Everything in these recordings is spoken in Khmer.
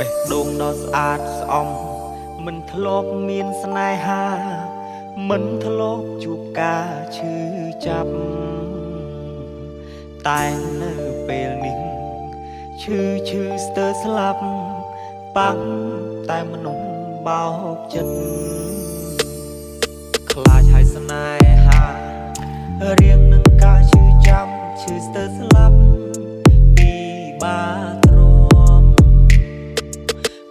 បេះដូងដ៏ស្អាតស្អំមិនធ្លាប់មានស្នេហាមិនធ្លាប់ជួបការឈឺចាប់តែនៅពេលនេះឈឺស្ទើរស្លាប់បាំងតែមនុស្សបោកចិត្តខ្លាចហើយស្នេហារៀងនឹងការឈឺចាំឈឺស្ទើរស្លាប់ពីបាទ្រាំ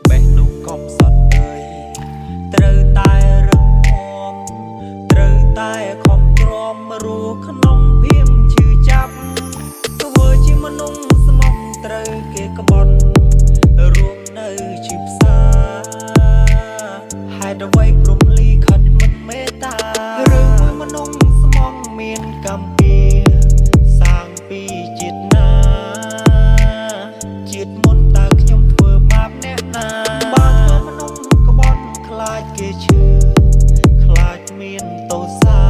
បេះដូងកំសត់អើយត្រូវតែរឹងមាំត្រូវតែខំទ្រាំរស់ក្នុងភៀមឈឺចាប់ធ្វើជាមនុស្សស្មោះត្រូវគេក្បត់រួមនៅជាផ្សារហេតុអ្វីព្រំលីខិតមិនមេត្តារឿងមួយមនុស្សស្មោះមានកម្មពីសាងពីជាតិណាជាតិមុនតើខ្ញុំធ្វើបាបអ្នកណាបើធ្វើមនុស្សក្បត់ខ្លាចគេឈឺខ្លាចមានទោសា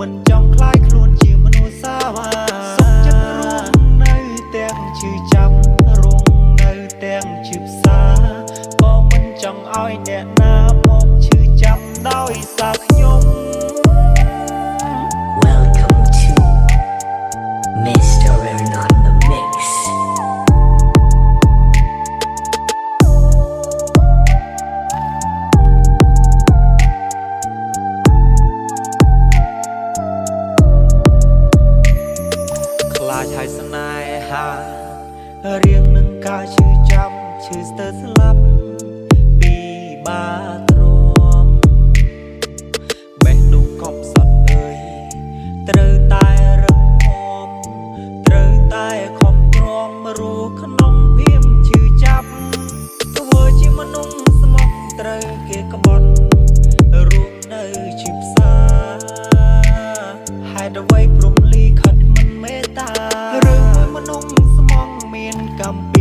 មិនចង់ខ្លាចខ្លួនជាមនុស្សសាវាសុខចិត្តរួមនៅទាំងឈឺចាប់រងនៅទាំងឈឺផ្សាក៏មិនចង់ឲ្យអ្នកណាមកឈឺចាប់ដោយសារខ្ញុំ Welcome to Mr. Aaron on the mix. ខ្លាចហើយស្នេហារៀងនឹងការឈឺចាំឈឺស្ទើរស្លាប់ពីបាទ្រាំបេះដូងកំសត់អើយត្រូវតែរឹងមាំត្រូវតែខំទ្រាំរស់ក្នុងភៀមឈឺចាប់ធ្វើជាមនុស្សស្មោះត្រូវគេក្បត់រួមនៅជាផ្សារហេតុអ្វីព្រំលីខិតមិនមេត្តារឿងមួយមនុស្សស្មោះមានកម្ម